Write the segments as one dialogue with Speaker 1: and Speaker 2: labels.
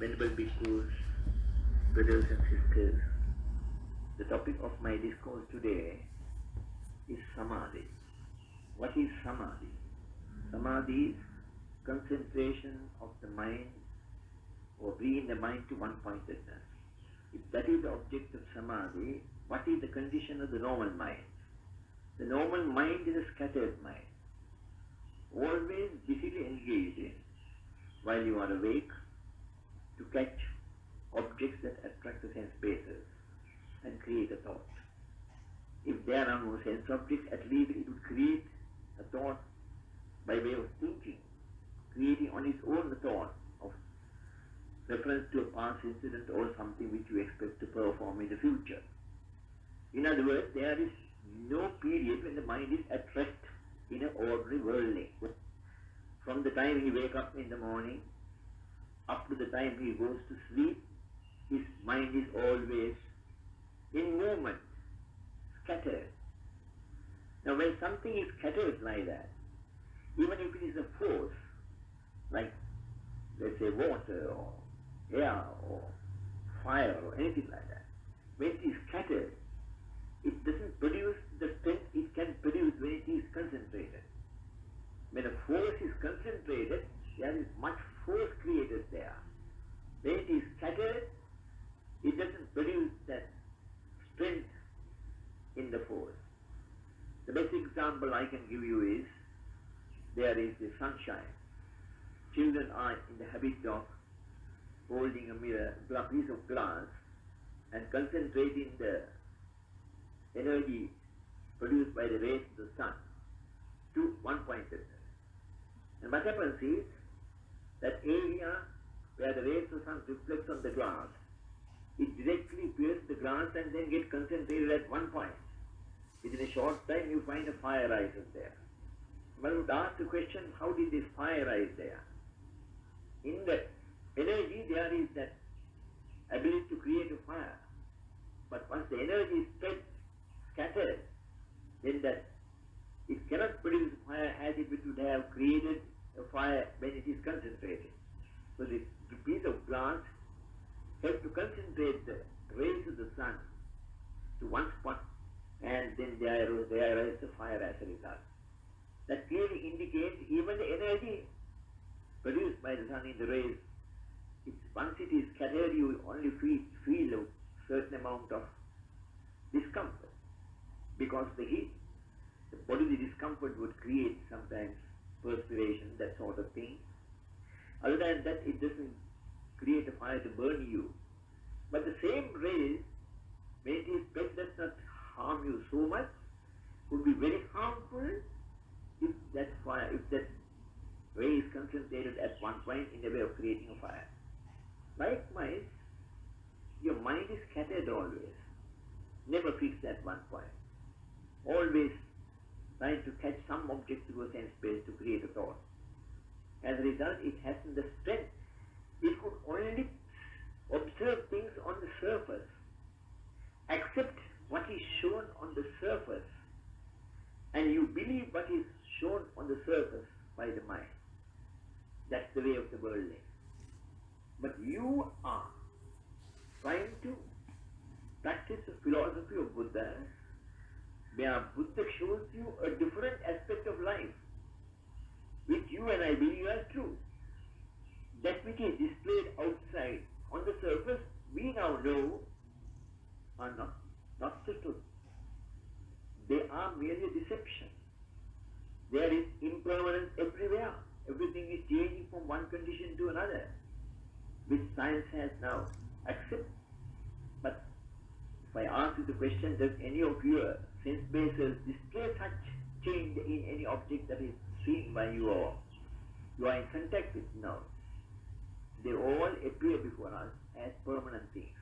Speaker 1: Venerable Bhikkhus, brothers and sisters, the topic of my discourse today is Samadhi. What is Samadhi? Samadhi is concentration of the mind or bringing the mind to one-pointedness. If that is the object of Samadhi, what is the condition of the normal mind? The normal mind is a scattered mind, always busily engaged in, while you are awake, to catch objects that attract the sense bases and create a thought. If there are no sense objects, at least it would create a thought by way of thinking, creating on its own a thought of reference to a past incident or something which you expect to perform in the future. In other words, there is no period when the mind is at rest in an ordinary worldling. From the time he wakes up in the morning up to the time he goes to sleep, his mind is always in movement, scattered. Now when something is scattered like that, even if it is a force, like let's say water or air or fire or anything like that, when it is scattered, it doesn't produce the strength it can produce when it is concentrated. When a force is concentrated, there is much force created there. When it is scattered, it doesn't produce that strength in the force. The best example I can give you is, there is the sunshine. Children are in the habit of holding a mirror, a piece of glass, and concentrating the energy produced by the rays of the sun to one-pointedness. And what happens is, that area where the rays of the sun reflects on the glass, it directly pierces the glass and then gets concentrated at one point. Within a short time you find a fire rises there. One would ask the question, how did this fire rise there? In that energy there is that ability to create a fire. But once the energy is spread, scattered, then that it cannot produce fire as if it would have created a fire when it is concentrated. So this piece of glass helps to concentrate the rays of the sun to one spot, and then there is a fire as a result. That clearly indicates even the energy produced by the sun in the rays, once it is scattered, you only feel a certain amount of discomfort, because the heat, the bodily discomfort would create sometimes perspiration, that sort of thing. Other than that, it doesn't create a fire to burn you. But the same rays, when it is spread, does not harm you so much, would be very harmful if that ray is concentrated at one point in the way of creating a fire. Likewise, your mind is scattered always, never fixed at one point, always trying to catch some object through a sense space to create a thought. As a result, it hasn't the strength. It could only observe things on the surface, accept what is shown on the surface, and you believe what is shown on the surface by the mind. That's the way of the worldling. But you are trying to practice the philosophy of Buddha, where Buddha shows you a different aspect of life, which you and I believe are true. That which is displayed outside, on the surface, we now know are not the truth. They are merely a deception. There is impermanence everywhere. Everything is changing from one condition to another, which science has now accepted. But if I ask you the question, does any of your sense bases display such change in any object that is seen by you or you are in contact with now? They all appear before us as permanent things.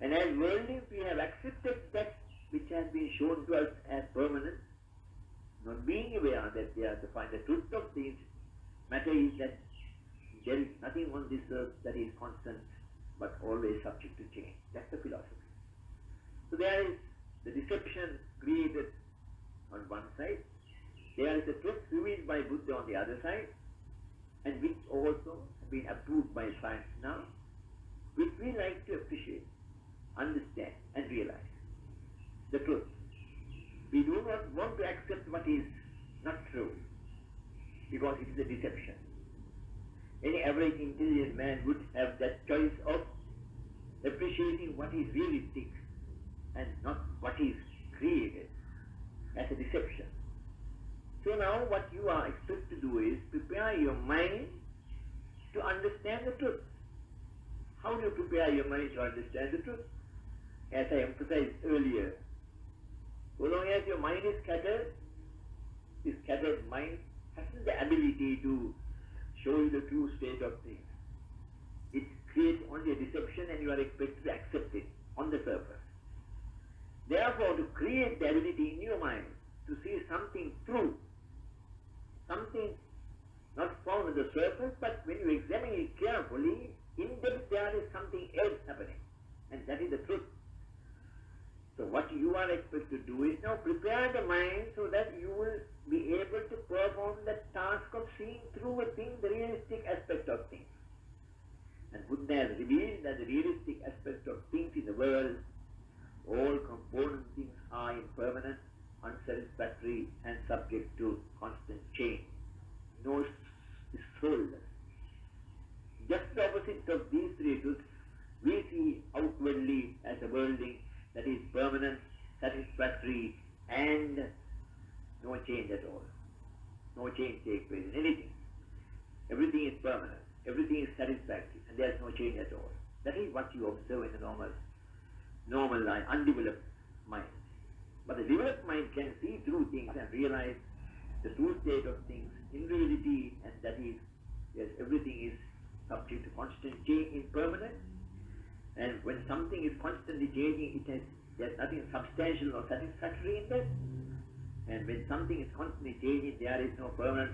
Speaker 1: And as worldlings, we have accepted that which has been shown to us as permanent, not being aware that they are to find the truth of things. Matter is that there is nothing on this earth that is constant, but always subject to change. That's the philosophy. So there is the deception created on one side, there is the truth revealed by Buddha on the other side, and which also been approved by science now, which we like to appreciate, understand and realize. The truth. We do not want to accept what is not true, because it is a deception. Any average intelligent man would have that choice of appreciating what is realistic and not what is created as a deception. So now what you are expected to do is prepare your mind to understand the truth. How do you prepare your mind to understand the truth? As I emphasized earlier, so long as your mind is scattered, this scattered mind hasn't the ability to show you the true state of things. It creates only a deception and you are expected to accept it on the surface. Therefore, to create the ability in your mind to see something true, something not found on the surface, but when you examine it carefully, in depth there is something else happening, and that is the truth. So what you are expected to do is now prepare the mind so that you will be able to perform the task of seeing through a thing, the realistic aspect of things. And Buddha has revealed that the realistic aspect of things in the world, all component things are impermanent, unsatisfactory and subject to constant change. No is soulless. Just the opposite of these three truths, we see outwardly as a worldling that is permanent, satisfactory, and no change at all. No change takes place in anything. Everything is permanent, everything is satisfactory, and there is no change at all. That is what you observe in the normal life, undeveloped mind. But the developed mind can see through things and realize the true state of things in reality, and that is, yes, everything is subject to constant change, impermanent. And when something is constantly changing, there's nothing substantial or satisfactory in that. And when something is constantly changing, there is no permanent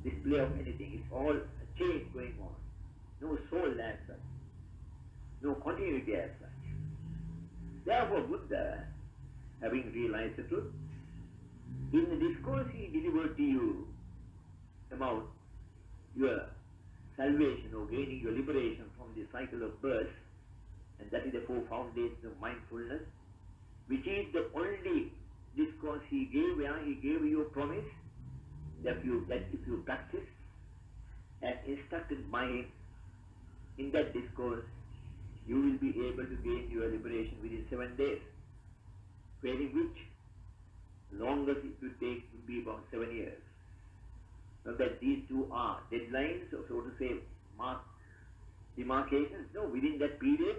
Speaker 1: display of anything. It's all a change going on. No soul as such. No continuity as such. Therefore, Buddha, having realized the truth, in the discourse he delivered to you about your salvation or gaining your liberation from the cycle of birth, and that is the four foundations of mindfulness, which is the only discourse he gave where he gave you a promise that if you practice as instructed by him in that discourse, you will be able to gain your liberation within 7 days, failing which longest it will take will be about 7 years. Now that these two are deadlines, or so to say, demarcations, no, within that period,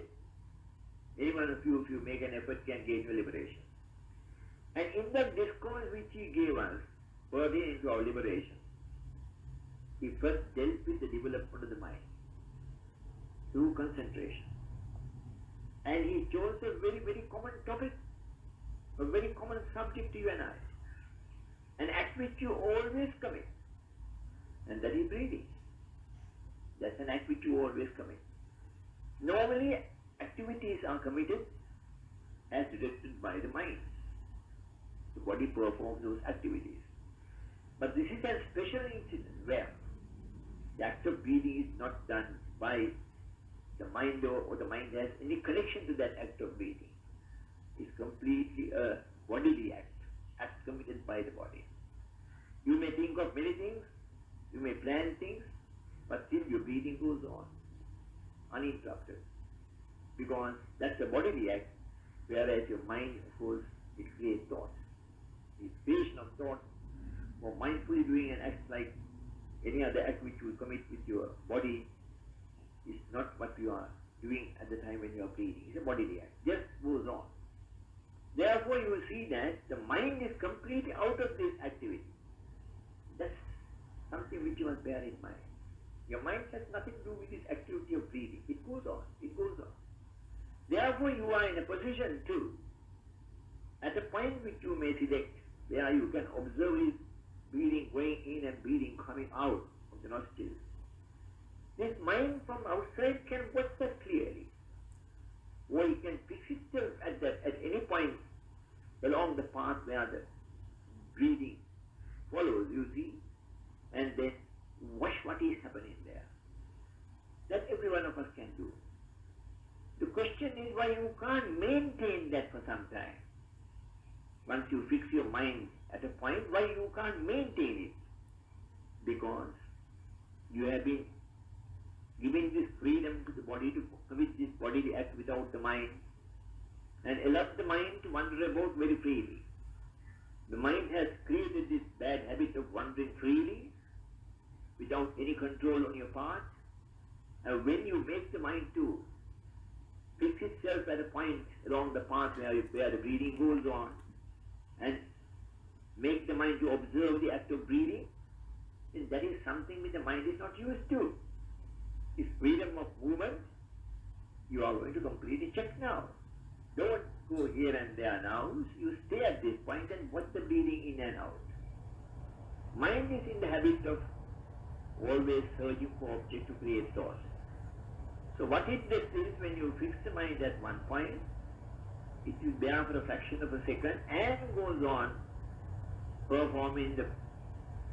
Speaker 1: any one of you, if you make an effort, can gain your liberation. And in that discourse which he gave us, pertaining to our liberation, he first dealt with the development of the mind through concentration. And he chose a very, very common topic, a very common subject to you and I, an act which you always commit, and that is breathing. That's an act which you always commit. Normally, activities are committed as directed by the mind. The body performs those activities. But this is a special incident where the act of breathing is not done by the mind, or the mind has any connection to that act of breathing. It's completely a bodily act committed by the body. You may think of many things, you may plan things, but still your breathing goes on, uninterrupted. Because that's a bodily act, whereas your mind, of course, it creates thoughts. The creation of thoughts, or mindfully doing an act like any other act which you commit with your body, is not what you are doing at the time when you are breathing. It's a bodily act, just goes on. Therefore, you will see that the mind is completely out of this activity. That's something which you must bear in mind. Your mind has nothing to do with this activity of breathing. It goes on, it goes on. Therefore, you are in a position to, at a point which you may select, where you can observe his breathing going in and breathing coming out of the nostrils. This mind from outside can watch that clearly. Or it can fix itself at any point along the path where the breathing follows, you see, and then watch what is happening there. us can do. The question is why you can't maintain that for some time. Once you fix your mind at a point, why you can't maintain it? Because you have been giving this freedom to the body to commit this bodily act without the mind, and allow the mind to wander about very freely. The mind has created this bad habit of wandering freely without any control on your part. And when you make the mind to fix itself at a point along the path where the breathing goes on, and make the mind to observe the act of breathing, then that is something which the mind is not used to. This freedom of movement, you are going to completely check now. Don't go here and there now. You stay at this point and watch the breathing in and out. Mind is in the habit of always searching for object to create thoughts. So what it does is, when you fix the mind at one point, it will bear for a fraction of a second and goes on performing the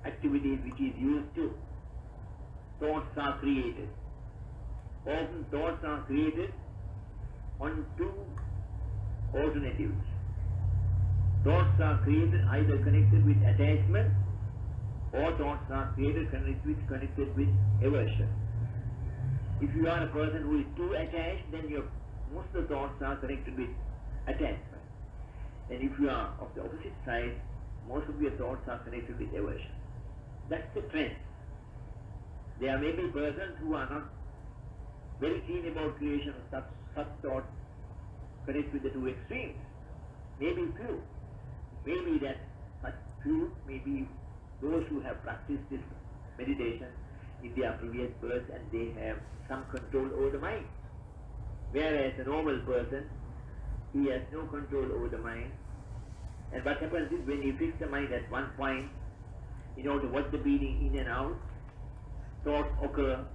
Speaker 1: activities which is used to. Thoughts are created. Often thoughts are created on two alternatives. Thoughts are created either connected with attachment, or thoughts are created connected with aversion. If you are a person who is too attached, then most of the thoughts are connected with attachment. And if you are of the opposite side, most of your thoughts are connected with aversion. That's the trend. There may be persons who are not very keen about creation of such thoughts connected with the two extremes. Maybe few. Maybe that such few may be those who have practiced this meditation in their previous births and they have some control over the mind. Whereas a normal person, he has no control over the mind. And what happens is, when you fix the mind at one point, in order to watch the breathing in and out, thoughts occur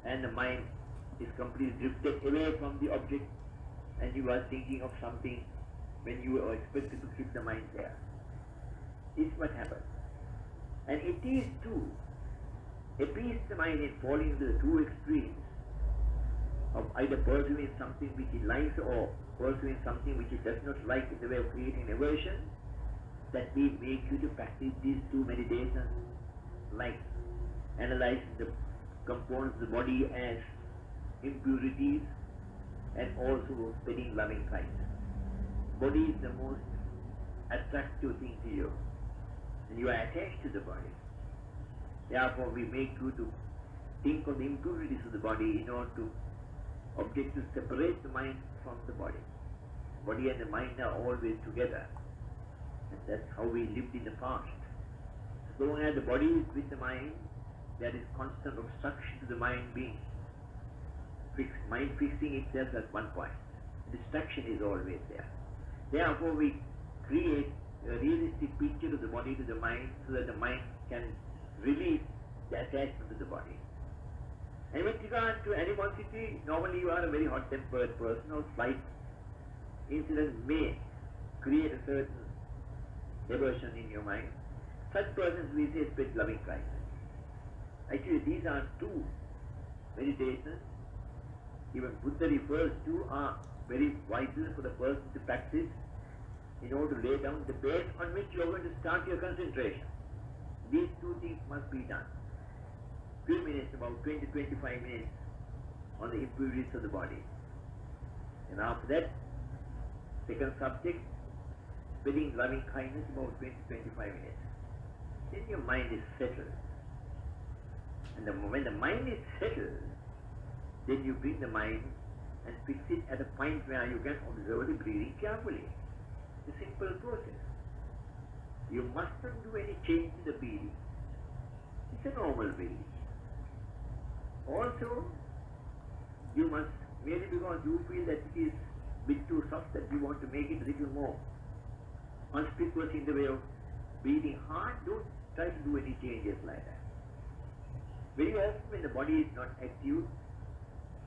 Speaker 1: and the mind is completely drifted away from the object, and you are thinking of something when you are expected to keep the mind there. This is what happens. And it is to appease the mind in falling into the two extremes of either pursuing something which it likes or pursuing something which it does not like in the way of creating aversion, that we make you to practice these two meditations, like analyzing the components of the body as impurities and also spreading loving kindness. Body is the most attractive thing to you, and you are attached to the body. Therefore, we make you to think of the impurities of the body in order to object to separate the mind from the body. Body and the mind are always together, and that's how we lived in the past. So long as the body is with the mind, there is constant obstruction to the mind being mind fixing itself at one point. Distraction is always there. Therefore, we create a realistic picture of the body to the mind, so that the mind can release the attachment to the body. And with regard to animosity, normally you are a very hot-tempered person, or slight incident may create a certain aversion in your mind. Such persons we say spread loving kindness. Actually, these are two meditations even Buddha refers to are very vital for the person to practice in order to lay down the base on which you are going to start your concentration. These two things must be done. Few minutes, about 20-25 minutes on the impurities of the body. And after that, second subject, spreading loving kindness, about 20-25 minutes. Then your mind is settled. And when the mind is settled, then you bring the mind and fix it at a point where you can observe the breathing carefully. It's a simple process. You must not do any change in the breathing. It's a normal breathing. Also, you must, merely because you feel that it is a bit too soft, that you want to make it a little more conspicuous in the way of breathing hard, don't try to do any changes like that. Very often when the body is not active,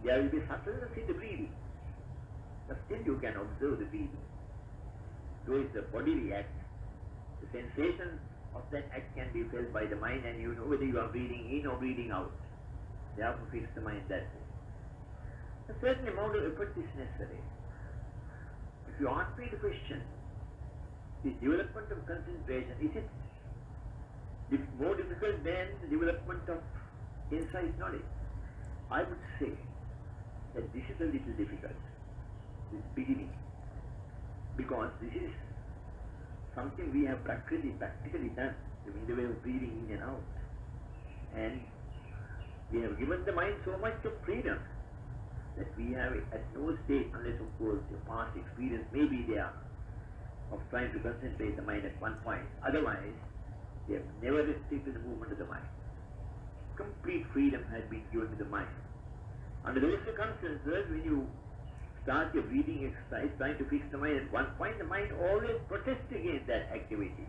Speaker 1: there will be subtleness in the breathing. But still you can observe the breathing. Though if the body reacts, the sensation of that act can be felt by the mind, and you know whether you are breathing in or breathing out. Therefore fix the mind that way. A certain amount of effort is necessary. If you ask me the question, the development of concentration, is it more difficult than the development of insight knowledge? I would say that this is a little difficult, this beginning, because this is something we have practically done in the way of breathing in and out. And we have given the mind so much of freedom that we have at no stage, unless of course your past experience may be there of trying to concentrate the mind at one point. Otherwise, we have never restricted the movement of the mind. Complete freedom has been given to the mind. Under those circumstances, when you start your breathing exercise, trying to fix the mind at one point, the mind always protests against that activity.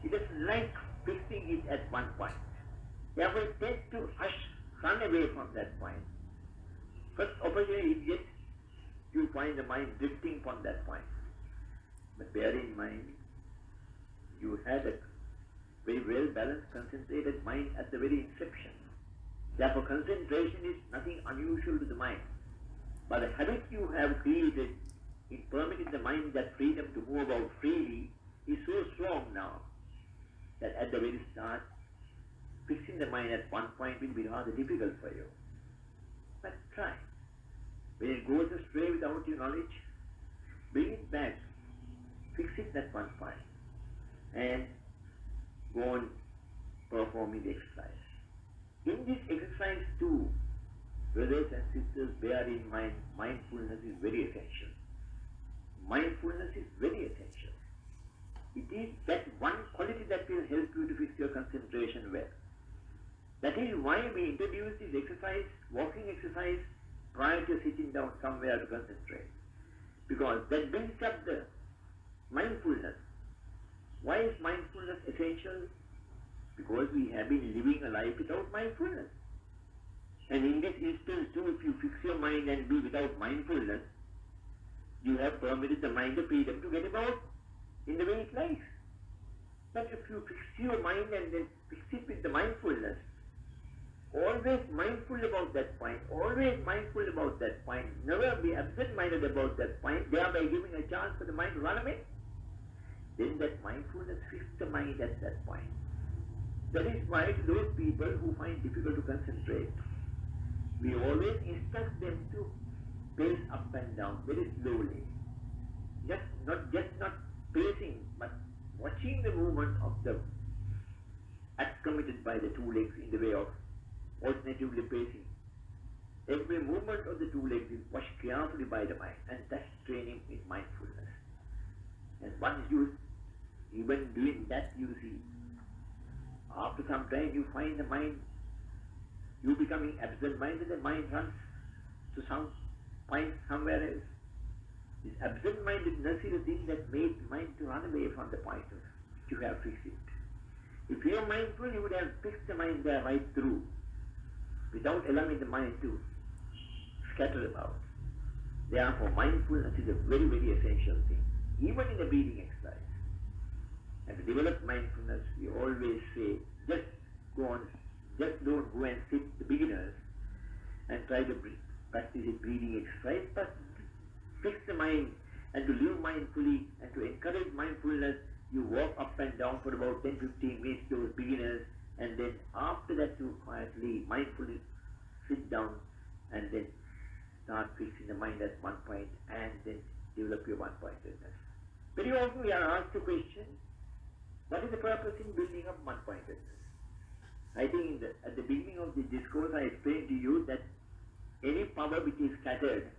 Speaker 1: It doesn't like fixing it at one point. Therefore, it tends to run away from that point. First opportunity it gets, you find the mind drifting from that point. But bear in mind, you had a very well balanced, concentrated mind at the very inception. Therefore, concentration is nothing unusual to the mind. But the habit you have created in permitting the mind that freedom to move about freely is so strong now that at the very start, fixing the mind at one point will be rather difficult for you. But try. When it goes astray without your knowledge, bring it back, fix it at one point, and go on performing the exercise. In this exercise too, brothers and sisters, bear in mind, mindfulness is very essential. Mindfulness is very essential. It is that one quality that will help you to fix your concentration well. That is why we introduce this exercise, walking exercise, prior to sitting down somewhere to concentrate. Because that builds up the mindfulness. Why is mindfulness essential? Because we have been living a life without mindfulness. And in this instance too, if you fix your mind and be without mindfulness, you have permitted the mind the freedom to get about in the way it likes. But if you fix your mind and then fix it with the mindfulness, always mindful about that point, never be absent-minded about that point, thereby giving a chance for the mind to run away, then that mindfulness fixes the mind at that point. That is why to those people who find difficult to concentrate, we always instruct them to pace up and down very slowly. Not pacing, but watching the movement of the act committed by the two legs in the way of alternatively pacing. Every movement of the two legs is watched carefully by the mind, and that's training in mindfulness. And once you even doing that, you see, after some time you find the mind, you becoming absent-minded, the mind runs to some point somewhere else. This absent-mindedness is the thing that made the mind to run away from the point which you have fixed it. If you are mindful, you would have fixed the mind there right through, without allowing the mind to scatter about. Therefore, mindfulness is a very, very essential thing, even in the breathing exercise. And to develop mindfulness, we always say, just don't go and sit, the beginners, and try to practice a breathing exercise, but fix the mind and to live mindfully and to encourage mindfulness. You walk up and down for about 10-15 minutes, those beginners, and then after that you quietly, mindfully sit down and then start fixing the mind at one point and then develop your one-pointedness. Very often we are asked the question, what is the purpose in building up one-pointedness? I think at the beginning of the discourse I explained to you that any power which is scattered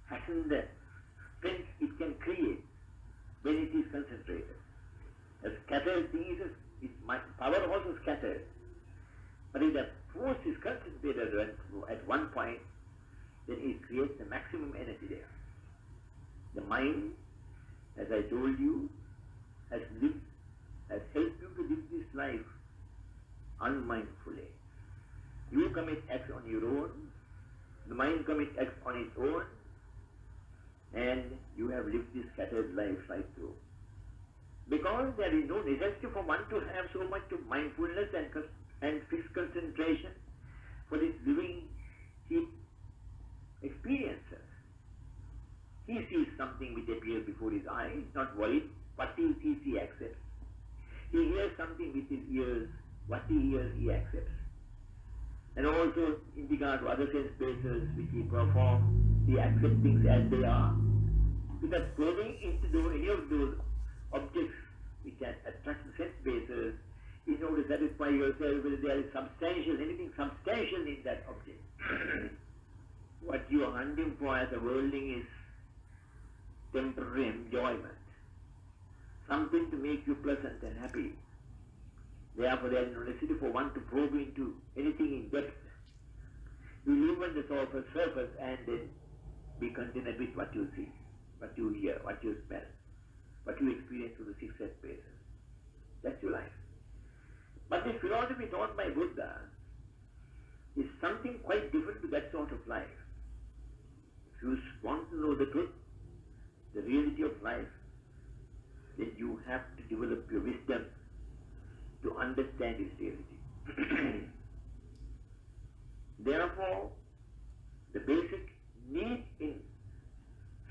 Speaker 1: hasn't the strength it can create when it is concentrated. A scattered thing is power also scattered. But if the force is concentrated at one point, then it creates the maximum energy there. The mind, as I told you, has helped you to live this life unmindfully. You commit acts on your own, the mind commits acts on its own, and you have lived this scattered life right through. Because there is no necessity for one to have so much of mindfulness and fixed concentration for this living, keep before his eye, he's not worried. What he sees, he accepts. He hears something with his ears, what he hears, he accepts. And also, in regard to other sense bases which he performs, he accepts things as they are. Because going into any of those objects which attract the sense bases, in order to satisfy yourself whether there is anything substantial in that object. What you are hunting for as a worldling is temporary enjoyment, something to make you pleasant and happy. Therefore, there is no necessity for one to probe into anything in depth. You live on the surface and then be contented with what you see, what you hear, what you smell, what you experience through the six sense bases. That's your life. But the philosophy taught by Buddha is something quite different to that sort of life. If you want to know the truth, the reality of life, then you have to develop your wisdom to understand its reality. Therefore, the basic need in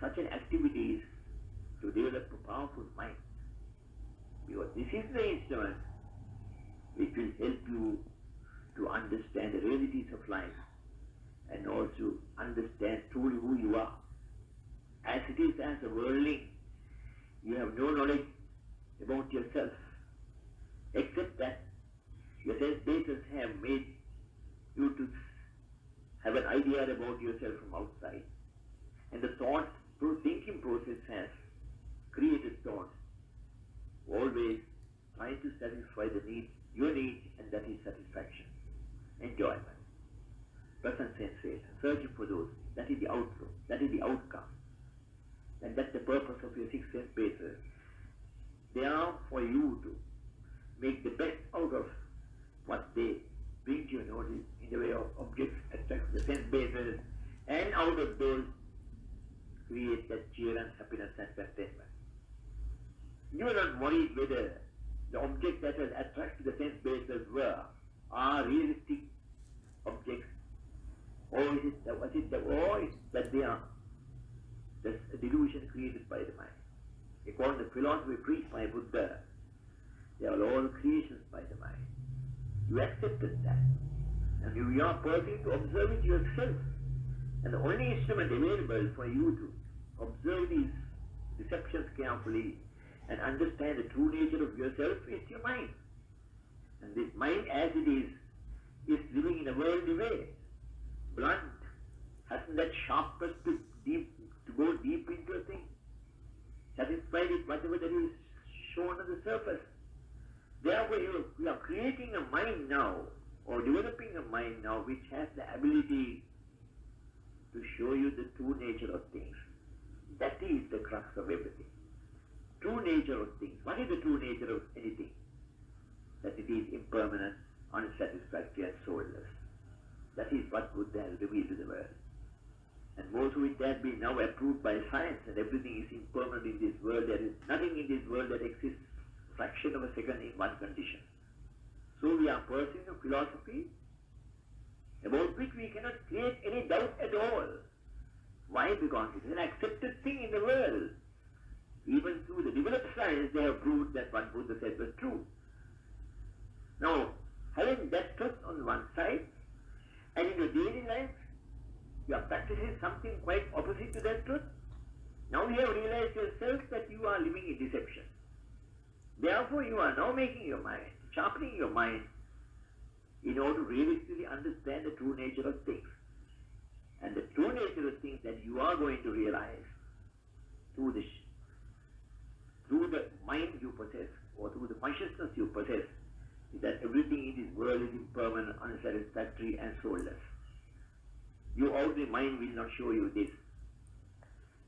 Speaker 1: such an activity is to develop a powerful mind. Because this is the instrument which will help you to understand the realities of life and also understand truly who you are. As it is as a worldling, you have no knowledge about yourself, except that your sense bases have made you to have an idea about yourself from outside. And the thinking process has created thoughts, always trying to satisfy your need, and that is satisfaction, enjoyment, pleasant sensation, searching for those. That is the outlook, that is the outcome. And that's the purpose of your six sense bases. They are for you to make the best out of what they bring to your notice in the way of objects, attract the sense bases, and out of those create that cheer and happiness and contentment. You are not worried whether the objects that will attract the sense bases are realistic objects, or is it that they are just a delusion created by the mind. According to the philosophy preached by Buddha, they are all creations by the mind. You accepted that, and you are pursuing to observe it yourself. And the only instrument available for you to observe these deceptions carefully and understand the true nature of yourself is your mind. And this mind, as it is living in a worldly way, blunt, hasn't that sharpness to go deep into a thing, satisfied with whatever that is shown on the surface. Therefore, you are creating a mind now, or developing a mind now, which has the ability to show you the true nature of things. That is the crux of everything. True nature of things. What is the true nature of anything? That it is impermanent, unsatisfactory, and soulless. That is what Buddha has revealed to the world. And most of it has been now approved by science, and everything is impermanent in this world. There is nothing in this world that exists a fraction of a second in one condition. So we are pursuing a philosophy about which we cannot create any doubt at all. Why? Because it is an accepted thing in the world. Even through the developed science, they have proved that what Buddha said was true. Now, having that truth on one side, and in your daily life, you are practicing something quite opposite to that truth. Now you have realized yourself that you are living in deception. Therefore, you are now making your mind, sharpening your mind, in order to realistically understand the true nature of things. And the true nature of things that you are going to realize through the mind you possess, or through the consciousness you possess, is that everything in this world is impermanent, unsatisfactory, and soulless. Your ordinary mind will not show you this,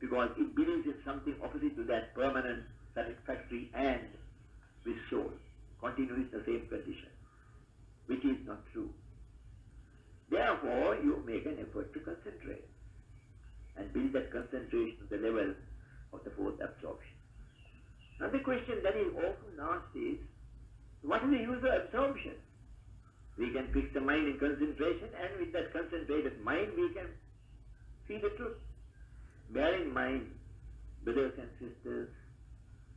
Speaker 1: because it believes in something opposite to that, permanent, satisfactory, and with soul, continues the same condition, which is not true. Therefore, you make an effort to concentrate and build that concentration to the level of the fourth absorption. Now the question that is often asked is, what is the use of absorption? We can fix the mind in concentration, and with that concentrated mind we can see the truth. Bear in mind brothers and sisters,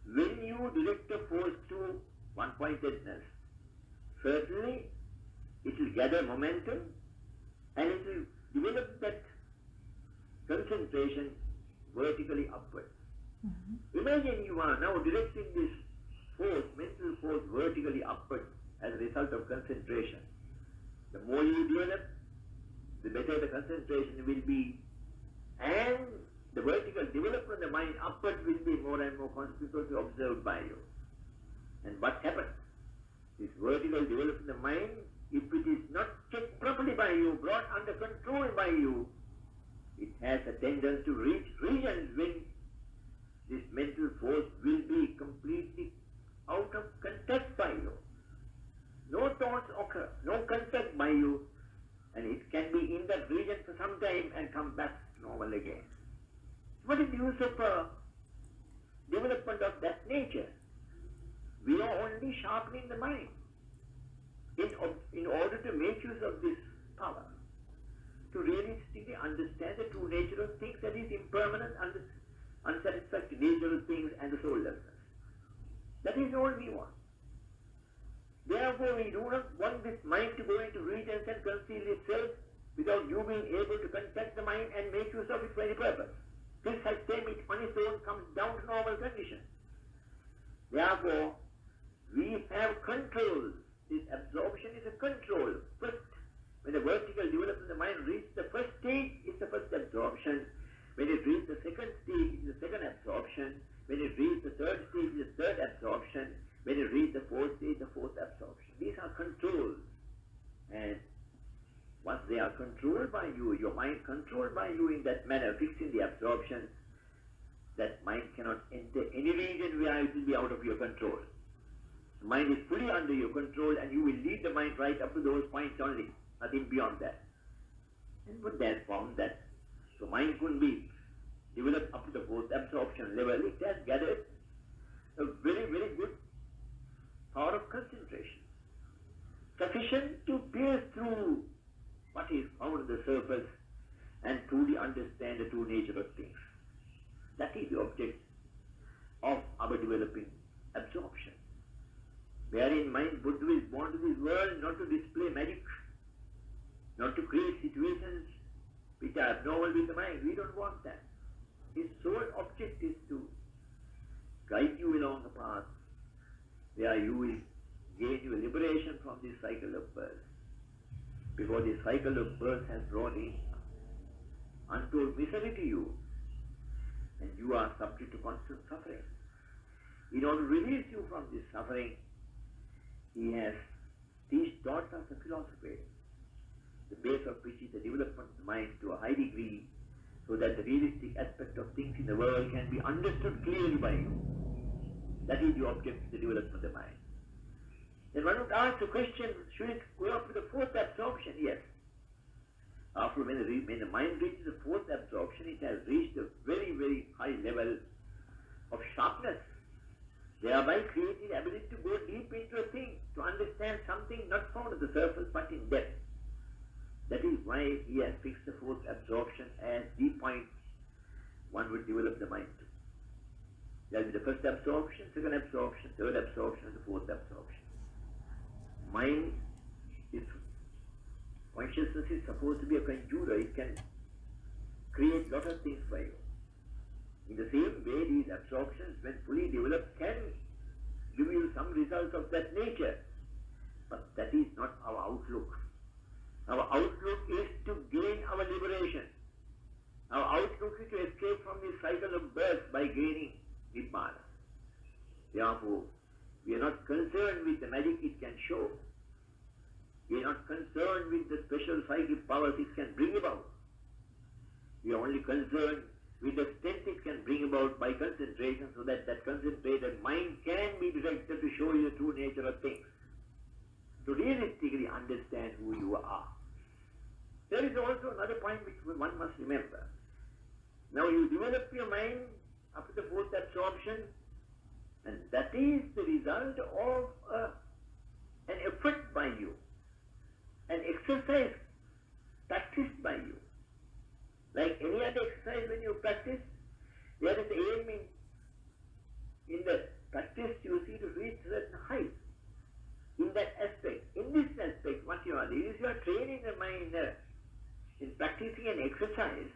Speaker 1: when you direct the force to one-pointedness, certainly it will gather momentum and it will develop that concentration vertically upward. Imagine you are now directing this force, mental force, vertically upward as a result of concentration. The more you develop, the better the concentration will be, and the vertical development of the mind upward will be more and more conspicuously observed by you. And what happens? This vertical development of the mind, if it is not checked properly by you, brought under control by you, it has a tendency to reach regions when this mental force will be completely out of contact by you. No thoughts occur, no contact by you, and it can be in that region for some time and come back normal again. What is the use of development of that nature? We are only sharpening the mind in order to make use of this power, to realistically understand the true nature of things, that is impermanent, unsatisfactory nature of things and the soullessness. That is all we want. Therefore, we do not want this mind to go into regions and conceal itself without you being able to contact the mind and make use of it for any purpose. This has same it on its own comes down to normal condition. Therefore, we have control. This absorption is a control. First, when the vertical development of the mind reaches the first stage, it's the first absorption. When it reaches the second stage, it's the second absorption. When it reaches the third stage, it's the third absorption. When it reaches the fourth stage, the fourth absorption. These are controls. And once they are controlled by you, your mind controlled by you in that manner, fixing the absorption, that mind cannot enter any region where it will be out of your control. The mind is fully under your control, and you will lead the mind right up to those points only, nothing beyond that. And Buddha has found that the mind couldn't be developed up to the fourth absorption level. It has gathered a very, very good power of concentration, sufficient to pierce through what is found on the surface and truly understand the true nature of things. That is the object of our developing absorption. Wherein mind, Buddha is born to this world not to display magic, not to create situations which are abnormal with the mind. We don't want that. His sole object is to guide you along a path where you will gain your liberation from this cycle of birth. Because this cycle of birth has brought in untold misery to you, and you are subject to constant suffering. In order to release you from this suffering, he has taught us a philosophy, the base of which is the development of the mind to a high degree, so that the realistic aspect of things in the world can be understood clearly by you. That is the object of the development of the mind. Then one would ask the question, should it go up to the fourth absorption? Yes. After when the mind reaches the fourth absorption, it has reached a very, very high level of sharpness, thereby creating the ability to go deep into a thing, to understand something not found at the surface but in depth. That is why he has fixed the fourth absorption as the point one would develop the mind to. That is the first absorption, second absorption, third absorption, and the fourth absorption. Mind is, consciousness is supposed to be a conjurer. It can create a lot of things for you. In the same way, these absorptions, when fully developed, can give you some results of that nature. But that is not our outlook. Our outlook is to gain our liberation. Our outlook is to escape from this cycle of birth by gaining Nibbana. Therefore, we are not concerned with the magic it can show. We are not concerned with the special psychic powers it can bring about. We are only concerned with the strength it can bring about by concentration, so that that concentrated mind can be directed to show you the true nature of things, to realistically understand who you are. There is also another point which one must remember. Now you develop your mind after the fourth absorption, and that is the result of an effort by you, an exercise practiced by you. Like any other exercise when you practice, there is the aim in in practicing an exercise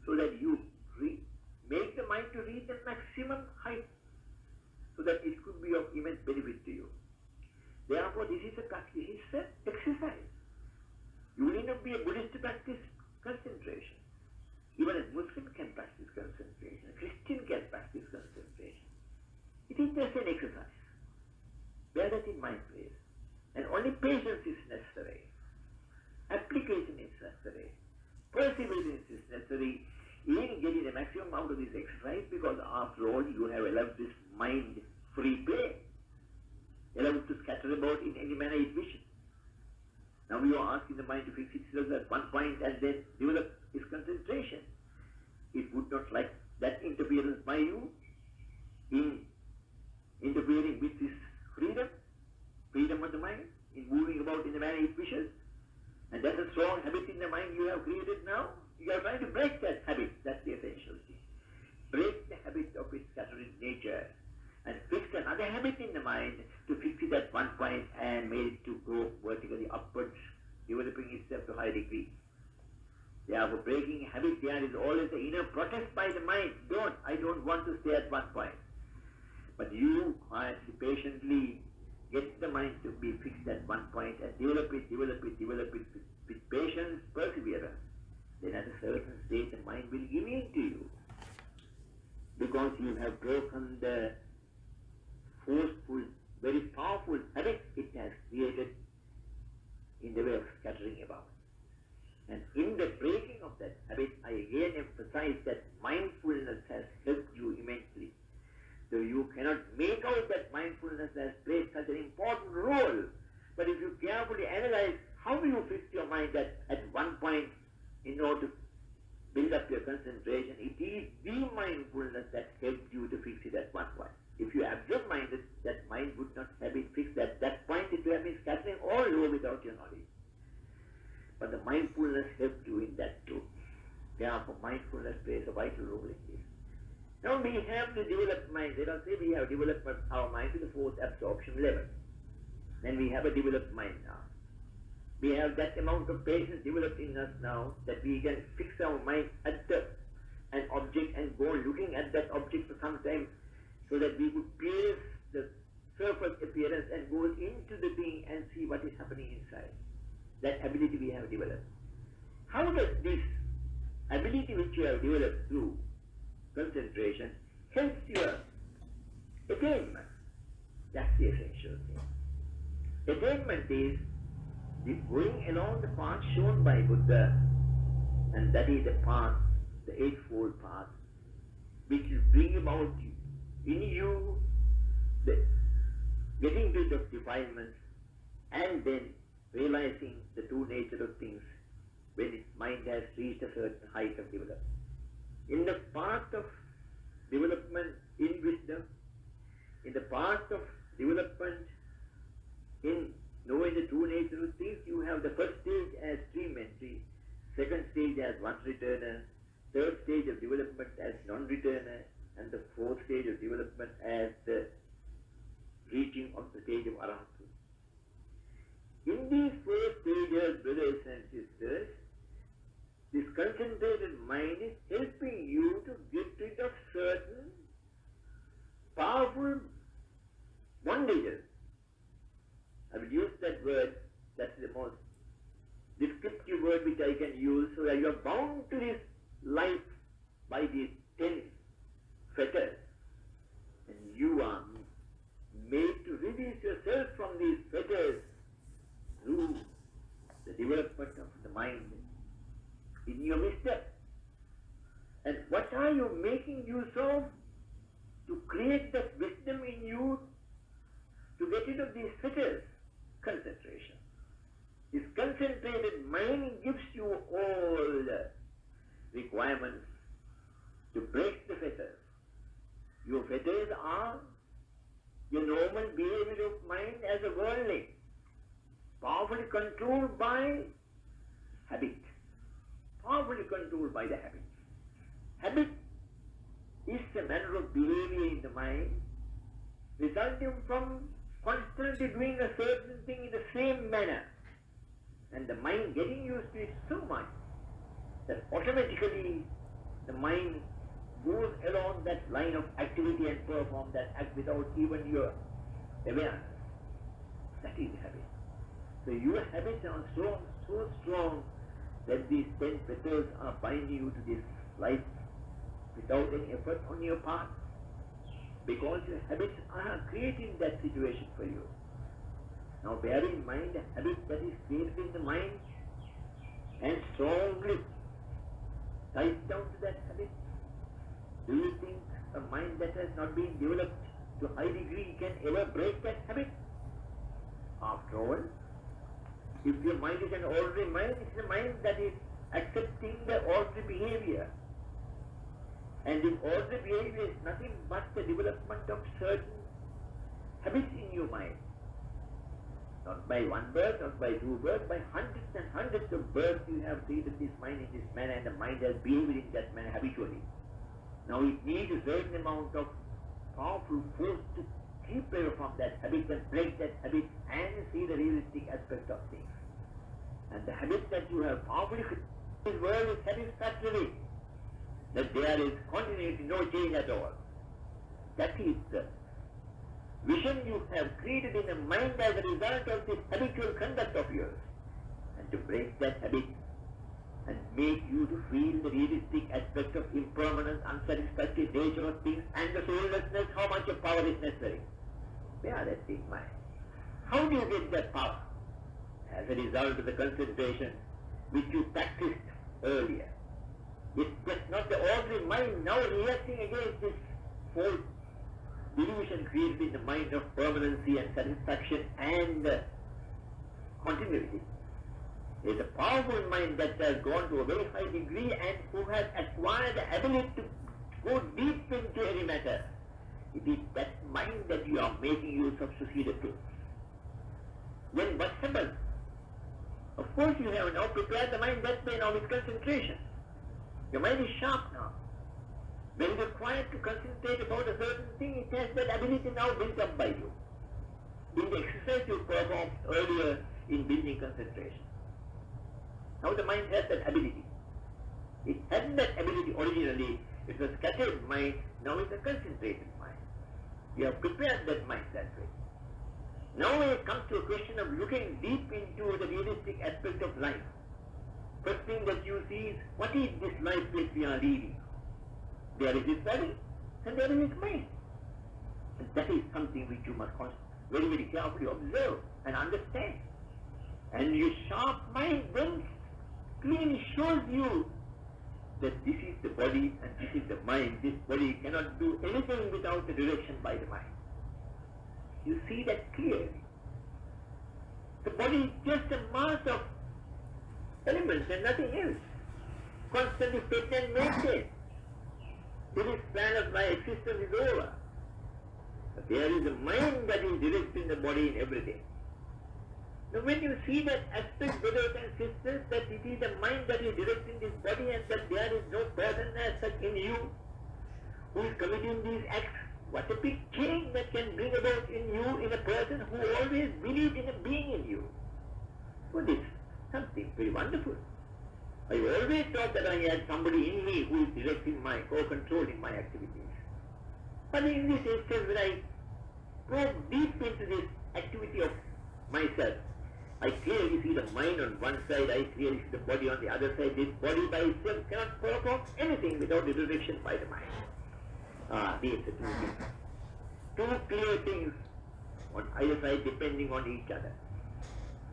Speaker 1: so that you make the mind to reach the maximum height so that it could be of immense benefit to you. Therefore, this is an exercise. You need not be a Buddhist to practice concentration. Even a Muslim can practice concentration. A Christian can practice concentration. It is just an exercise. Bear that in mind, please. And only patience is necessary. Application is necessary. Perseverance is necessary in getting the maximum out of this exercise, because after all you have allowed this mind free play, allowed to scatter about in any manner it wishes. Now you are asking the mind to fix itself at one point and then develop its concentration. It would not like that interference by you in interfering with this freedom of the mind, in moving about in the manner it wishes. And that's a strong habit in the mind you have created now. You are trying to break that habit. That's the essential thing. Break the habit of its scattering nature and fix another habit in the mind to fix it at one point and make it to go vertically upwards, developing itself to high degree. Therefore, breaking habit, there is always the inner protest by the mind. I don't want to stay at one point. But you quietly, patiently get the mind to be fixed at one point and develop it with patience, perseverance. Then at a certain stage the mind will give in to you, because you have broken the forceful, very powerful habit it has created in the way of scattering about. And in the breaking of that habit, I again emphasize that mindfulness has helped you immensely. So you cannot make out that mindfulness has played such an important role. But if you carefully analyze how you fix your mind at one point in order to build up your concentration, it is the mindfulness that helped you to fix it at one point. If you absent-minded, that mind would not have been fixed at that point. It would have been scattering all over without your knowledge. But the mindfulness helped you in that too. Therefore, mindfulness plays a vital role in this. Now we have the developed mind. Let us say we have developed our mind to the fourth absorption level. Then we have a developed mind now. We have that amount of patience developed in us now that we can fix our mind at an object and go looking at that object for some time, so that we could pierce the surface appearance and go into the being and see what is happening inside. That ability we have developed. How does this ability which you have developed through concentration helps your attainment? That's the essential thing. Attainment is going along the path shown by Buddha, and that is the path, the Eightfold Path, which will bring about in you the getting rid of defilements and then realizing the true nature of things when its mind has reached a certain height of development. In the path of development in wisdom, in the path of development in knowing the true nature of things, you have the first stage as stream entry, second stage as one returner, third stage of development as non-returner, and the fourth stage of development as the reaching of the stage of Arahanthood. In these four stages, brothers and sisters, this concentrated mind is helping you to get rid of certain powerful bondages. I will use that word, that's the most descriptive word which I can use, so that you are bound to this life by these 10 fetters, and you are made to release yourself from these fetters through the development of the mind in your wisdom. And what are you making use of to create that wisdom in you to get rid of these fetters? Concentration. This concentrated mind gives you all the requirements to break the fetters. Your fetters are your normal behavior of mind as a worldling, powerfully controlled by habit. Powerfully controlled by the habit. Habit is a manner of behavior in the mind resulting from constantly doing a certain thing in the same manner, and the mind getting used to it so much that automatically the mind goes along that line of activity and perform that act without even your awareness. That is habit. So your habits are so strong that these 10 petals are binding you to this life without any effort on your part, because your habits are creating that situation for you. Now bear in mind the habit that is created in the mind and strongly ties down to that habit. Do you think a mind that has not been developed to a high degree can ever break that habit? After all, if your mind is an ordinary mind, it's a mind that is accepting the ordinary behavior. And this ordinary behavior is nothing but the development of certain habits in your mind. Not by one birth, not by two births, by hundreds and hundreds of births you have treated this mind in this manner, and the mind has behaved in that manner habitually. Now it needs a certain amount of powerful force to keep away from that habit and break that habit and see the realistic aspect of things. And the habit that you have powerfully created in this world is satisfactory, that there is continuity, no change at all. That is the vision you have created in the mind as a result of this habitual conduct of yours. And to break that habit and make you to feel the realistic aspect of impermanence, unsatisfactory nature of things, and the soullessness, how much of power is necessary. Bear that in mind. How do you get that power? As a result of the concentration which you practiced earlier. It's just not the ordinary mind now reacting against this false delusion created in the mind of permanency and satisfaction and continuity. It's a powerful mind that has gone to a very high degree and who has acquired the ability to go deep into any matter. It is that mind that you are making use of succeeded to. Then what happens? Of course you have now prepared the mind that way now with concentration. Your mind is sharp now. When it is required to concentrate about a certain thing, it has that ability now built up by you. In the exercise you performed earlier in building concentration. Now the mind has that ability. It hadn't that ability originally. It was scattered mind, now it's a concentrated mind. You have prepared that mind that way. Now when it comes to a question of looking deep into the realistic aspect of life, first thing that you see is, what is this life which we are leading? There is this body and there is this mind. And that is something which you must very, very carefully observe and understand. And your sharp mind then clearly shows you that this is the body and this is the mind. This body cannot do anything without the direction by the mind. You see that clearly. The body is just a mass of elements and nothing else. Constantly fit and maintained. This plan of my existence is over. But there is a mind that is directing the body in everything. Now when you see that aspect, brothers and sisters, that it is the mind that is directing this body and that there is no person as such in you who is committing these acts, what a big change that can bring about in you, in a person who always believed in a being in you. So this is something very wonderful. I always thought that I had somebody in me who is directing my, co-controlling my activities. But in this instance, when I probe deep into this activity of myself, I clearly see the mind on one side, I clearly see the body on the other side. This body by itself cannot perform anything without the direction by the mind. These are two things. Two clear things on either side depending on each other.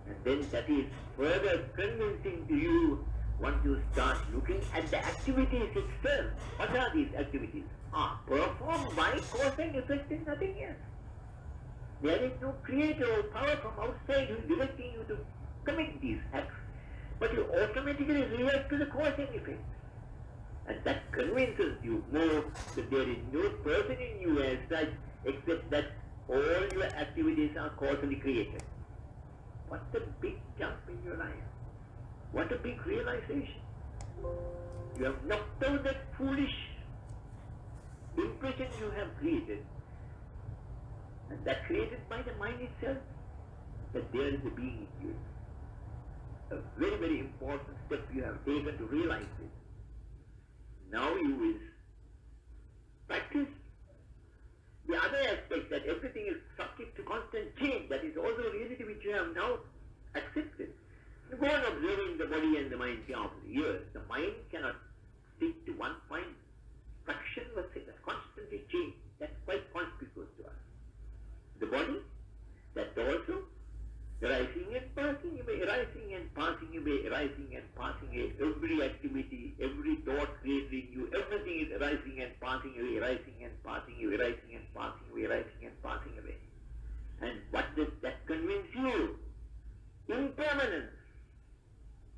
Speaker 1: And then that is further convincing to you once you start looking at the activities itself. What are these activities? Performed by cause and effect and nothing else. There is no creator or power from outside who is directing you to commit these acts. But you automatically react to the cause and effect. And that convinces you more that there is no person in you as such, except that all your activities are causally created. What a big jump in your life. What a big realization. You have knocked out that foolish impression you have created. And that created by the mind itself, that there is a being in you. a very, very important step you have taken to realize this. Now you will practice the other aspect, that everything is subject to constant change. That is also a reality which you have now accepted. You go on observing the body and the mind carefully. Yes, the mind cannot stick to one point fraction of a second, constantly change. That's quite conspicuous to us. The body, that also arising and passing away, arising and passing away, arising and passing away. Every activity, every thought created in you, everything is arising and passing away, arising and passing away, arising and passing away, arising and passing away. And what does that convince you? Impermanence.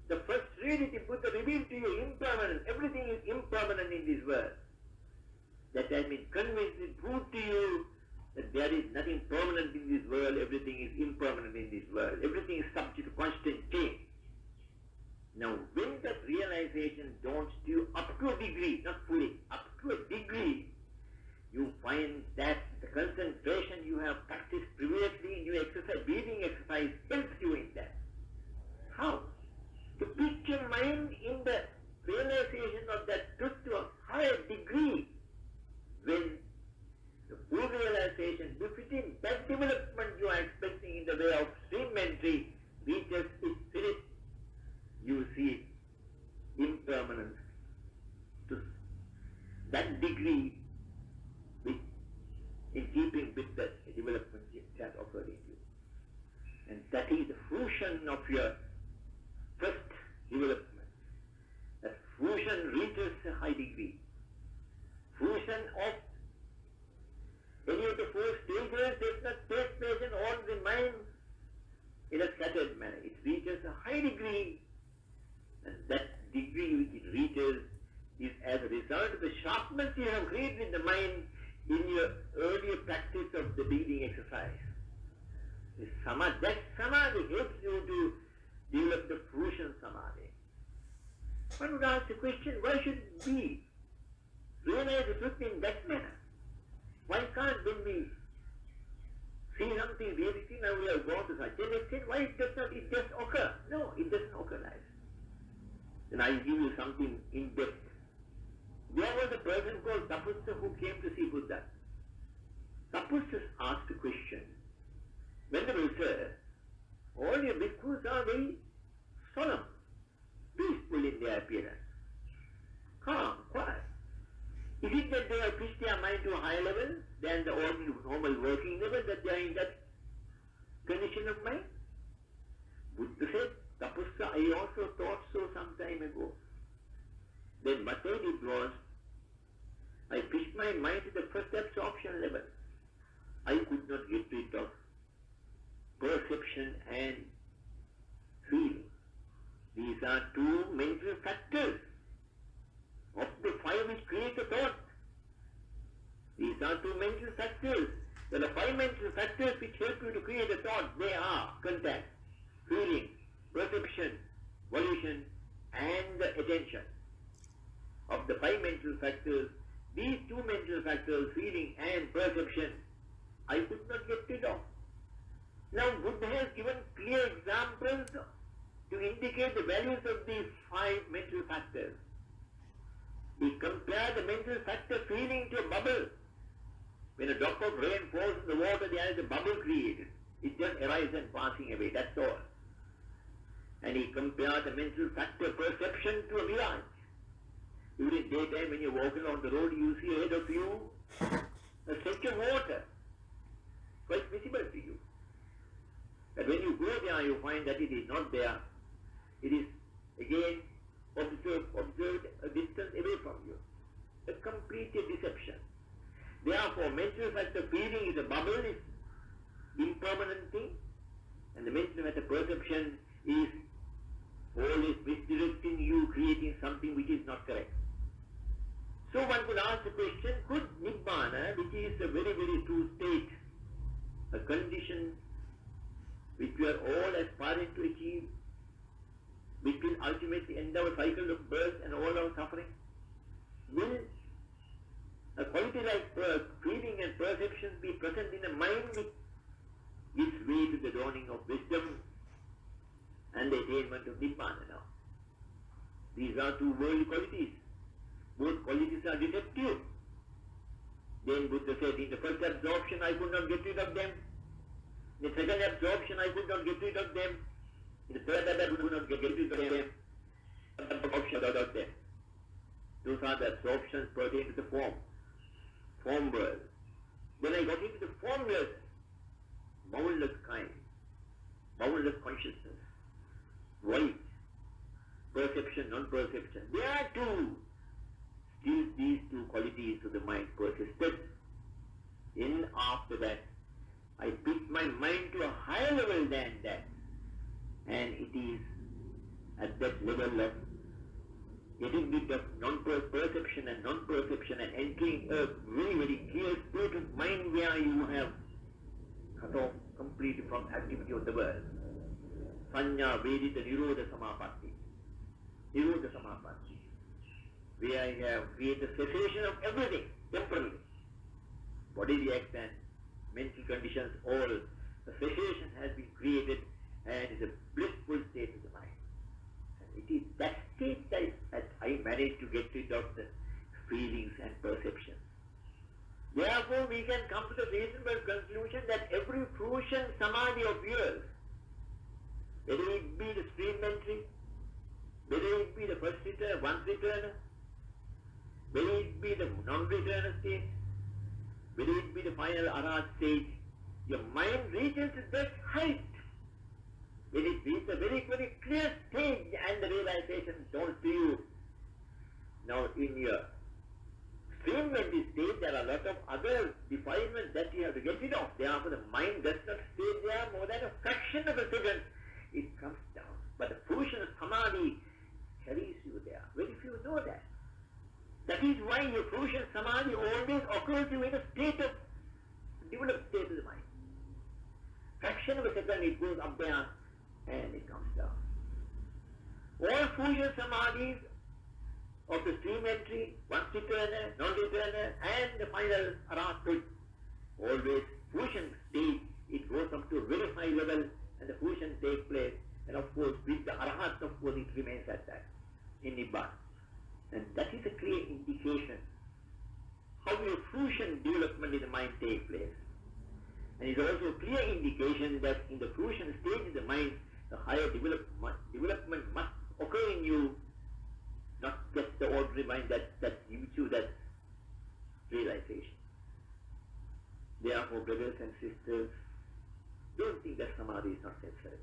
Speaker 1: The first reality Buddha revealed to you, impermanence. Everything is impermanent in this world. That has been convinced and proved to you that there is nothing permanent in this world, everything is impermanent in this world. Everything is subject to constant change. Now, when that realization dawns to you up to a degree, not fully, up to a degree, you find that the concentration you have practiced previously in your exercise, breathing exercise, helps you in that. How? To pitch your mind in the realization of that truth to a higher degree, when the full realization befitting that development you are expecting in the way of stream entry reaches its finish, you see impermanence to that degree, which in keeping with the development that occurred in you. And that is the fruition of your first development. That fruition reaches a high degree. Fruition of any of the four stages does not take place in all the mind in a scattered manner. It reaches a high degree, and that degree which it reaches is as a result of the sharpness you have created in the mind in your earlier practice of the breathing exercise. That Samadhi helps you to develop the fruition Samadhi. One would ask the question, why should we realize the truth in that manner? Why can't when we see something really see, now we have gone to such an extent, why it does not, it just occur? No, it doesn't occur like that. Then I give you something in depth. There was a person called Tapussa who came to see Buddha. Tapussa asked a question. Venerable sir, all your bhikkhus are very solemn, peaceful in their appearance, calm, quiet. Is it that they have pushed their mind to a higher level than the ordinary normal working level, that they are in that condition of mind? Buddha said, Tapussa, I also thought so some time ago. Then what I did was, I pushed my mind to the first absorption level. I could not get rid of perception and feeling. These are two mental factors of the five which create the thought. These are two mental factors. There are five mental factors which help you to create a thought. They are contact, feeling, perception, volition, and attention. Of the five mental factors, these two mental factors, feeling and perception, I could not get rid of. Now Buddha has given clear examples to indicate the values of these five mental factors. He compared the mental factor feeling to a bubble. When a drop of rain falls in the water, there is a bubble created. It just arises and passing away, that's all. And he compared the mental factor perception to a mirage. During daytime, when you walk along the road, you see ahead of you a stretch of water, quite visible to you. But when you go there, you find that it is not there. It is again observed a distance away from you. A complete deception. Therefore, mental factor feeling is a bubble, is impermanent thing, and the mental factor perception is always misdirecting you, creating something which is not correct. So one could ask the question, could Nibbana, which is a very, very true state, a condition which we are all aspiring to achieve, which will ultimately end our cycle of birth and all our suffering, will a quality like feeling and perception be present in a mind which gives way to the dawning of wisdom and the attainment of Nibbana now. These are two worldly qualities. Both qualities are deceptive. Then Buddha said, in the first absorption I could not get rid of them. In the second absorption I could not get rid of them. In the third I could not get rid of them. Absorption of them. Those are the absorptions pertaining to the form world. When I got into the formless, boundless kind, boundless consciousness, void, perception, non-perception, there are two. Still these two qualities of the mind persisted. In after that, I picked my mind to a higher level than that. And it is at that level of getting rid of perception and non-perception and entering a very, very clear state of mind where you have cut off completely from activity of the world. Sanya Vedita Nirodha Samapatti. Nirodha Samapatti. Where I have created cessation of everything, temporarily. Bodily acts and mental conditions, all the cessation has been created and is a blissful state of the mind. And it is that state that I managed to get rid of the feelings and perceptions. Therefore, we can come to the reasonable conclusion that every fruition samadhi of yours, whether it be the stream entry, whether it be the first return, once returner, whether it be the non-returner state, whether it be the final arat state, your mind reaches that height. When it reaches a very, very clear stage and the realization dawns to you. Now in your stream entry state, there are a lot of other defilements that you have to get rid of. Therefore the mind does not stay there more than a fraction of a second. It comes down. But the fruition of samadhi carries you there. Very few know that. That is why your fruition samadhi always occurs you in a state of developed state of the mind. Fraction of a second it goes up there and it comes down. All fruition samadhis of the stream entry, once returner, non-returner, and the final arahanthood, always fruition state, it goes up to a very high level and the fruition takes place, and of course with the arahat, of course it remains at that, in Nibbana. And that is a clear indication how your fruition development in the mind takes place. And it is also a clear indication that in the fruition stage of the mind, the higher development must occur in you, not just the ordinary mind that gives you that realization. Therefore, brothers and sisters, don't think that samadhi is not necessary.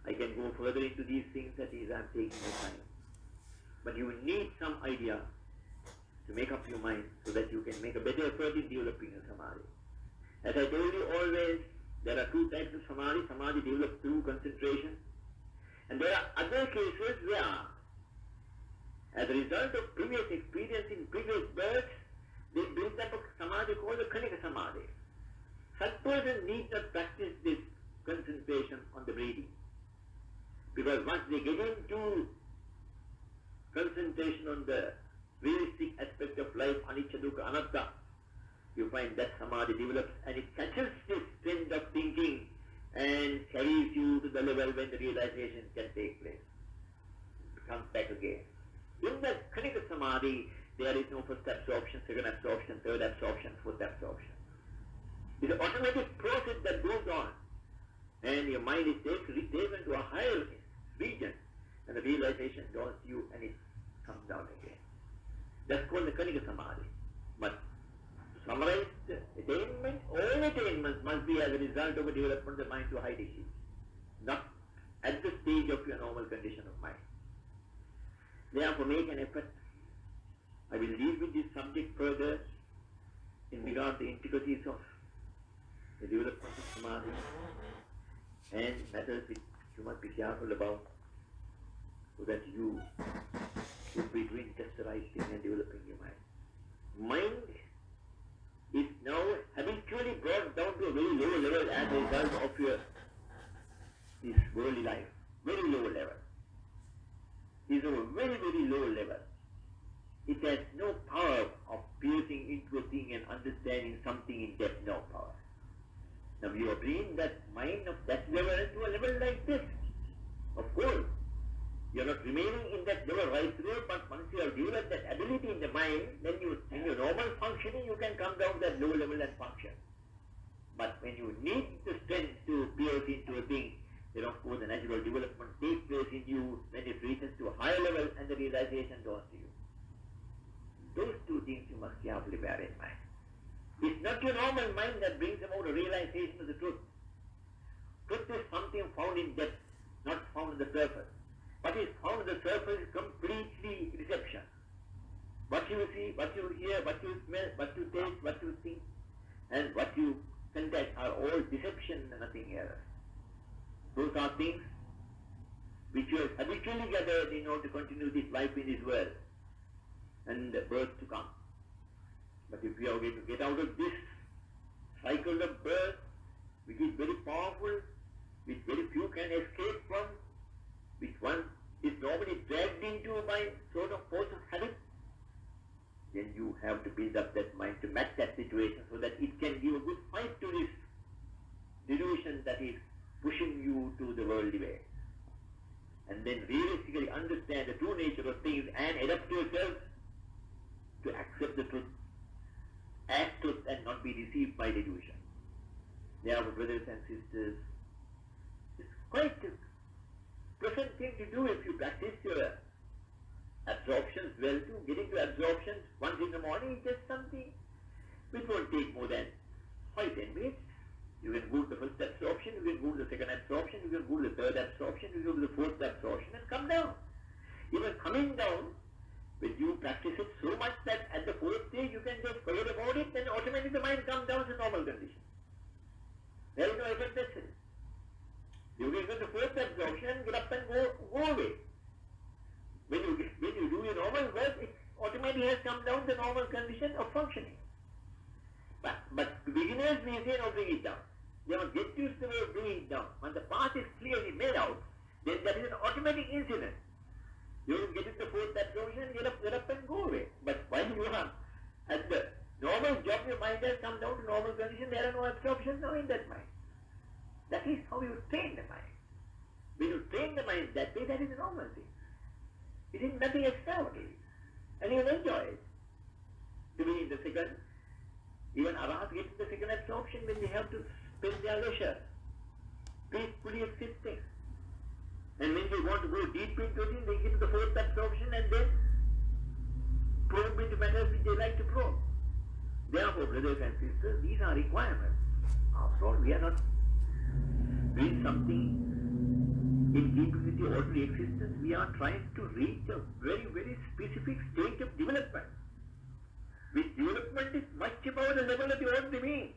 Speaker 1: I can go further into these things, that is, I am taking the time. But you need some idea to make up your mind so that you can make a better effort in developing a samadhi. As I told you always, there are two types of samadhi. Samadhi developed through concentration. And there are other cases where, as a result of previous experience in previous births, they build up a samadhi called a Kanika Samadhi. Such person need not practice this concentration on the breathing. Because once they get into concentration on the realistic aspect of life, anicca, dukkha, anatta, you find that samadhi develops and it catches this trend of thinking and carries you to the level when the realization can take place. It comes back again. In the Kanika Samadhi, there is no first absorption, second absorption, third absorption, fourth absorption. It's an automatic process that goes on, and your mind is taken to a higher region, and the realization dawns you and it comes down again. That's called the Kanika Samadhi. But to summarize, attainment, all attainments must be as a result of a development of the mind to a high degree, not at the stage of your normal condition of mind. Therefore, make an effort. I will deal with this subject further in regard to the intricacies of the development of samadhi and matters which you must be careful about, so that you should be doing just the right thing and developing your mind. Mind is now habitually brought down to a very low level as a result of your this worldly life. Very low level. Is of a very, very low level. It has no power of piercing into a thing and understanding something in depth, no power. Now you are bringing that mind of that level to a level like this. follow right through, but once you have developed that ability in the mind, then in your normal functioning, you can come down to that low level and function. But when you need the strength to pierce into a thing, then of course the natural development takes place in you when it reaches to a higher level and the realization dawns to you. Those two things you must carefully bear in mind. It's not your normal mind that brings about a realization of the truth. Truth is something found in depth, not found on the surface. What is found on the surface is completely deception. What you see, what you hear, what you smell, what you taste, what you think, and what you contact are all deception and nothing else. Those are things which you have habitually gathered in order to continue this life in this world and the birth to come. But if we are going to get out of this cycle of birth, which is very powerful, which very few can escape from, which one is normally dragged into by sort of force of habit, then you have to build up that mind to match that situation so that it can give a good fight to this delusion that is pushing you to the worldly way. And then realistically understand the true nature of things and adapt yourself to accept the truth as truth and not be deceived by delusion. Therefore, brothers and sisters, it's quite a pleasant thing to do if you practice your absorptions well too. Getting to absorptions once in the morning is just something which won't take more than 5-10 minutes. You can go to the first absorption, you can go to the second absorption, you can go to the third absorption, you go to the fourth absorption and come down. Even coming down, when you practice it so much that at the fourth stage you can just forget about it, then automatically the mind comes down to normal condition. There is no effort necessary. You can go to the fourth absorption and get up and go away. When you do your normal work, it automatically has come down to the normal condition of functioning. But to beginners we say, no, bring it down. They must get used to the way of bringing it down. When the path is clearly made out, then that is an automatic incident. You will get into the fourth absorption, get up and go away. But while you are at the normal job, your mind has come down to normal condition, there are no absorptions now in that mind. That is how you train the mind. When you train the mind that way, that is a normal thing. It is nothing extraordinary. And you will enjoy it. To be in the second, even Arahats get to the second absorption when they have to spend their leisure, peacefully existing. And when they want to go deep into it, they get to the fourth absorption and then probe into matters which they like to probe. Therefore, brothers and sisters, these are requirements. After all, we are not doing something in keeping with the ordinary existence. We are trying to reach a very, very specific state of development. Which development is much above the level of the ordinary being.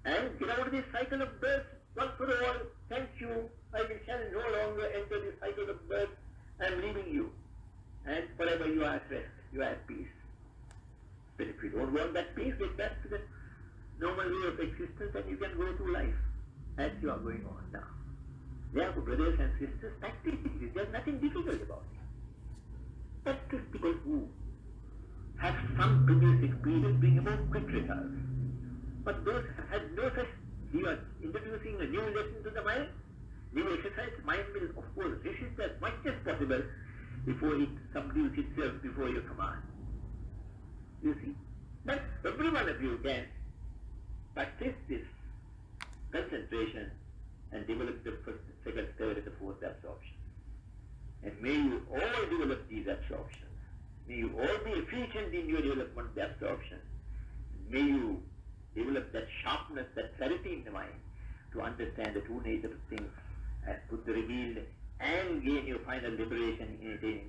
Speaker 1: And get out of this cycle of birth once for all. Thank you. I shall no longer enter this cycle of birth. I am leaving you. And forever you are at rest. You are at peace. But if you don't want that peace, get back to the normal way of existence and you can go through life as you are going on now. Therefore, brothers and sisters, practice it. There is nothing difficult about it. Practice people who have some previous experience bring about quick results. But those have no such, you are introducing a new lesson to the mind, new exercise, mind will of course resist as much as possible before it subdues itself before your command. You see? But every one of you can practice this concentration and develop the first, second, third and the fourth absorption. And may you all develop these absorptions. May you all be efficient in your development of the absorption. May you develop that sharpness, that clarity in the mind to understand the true nature of things and put the revealed and gain your final liberation in attaining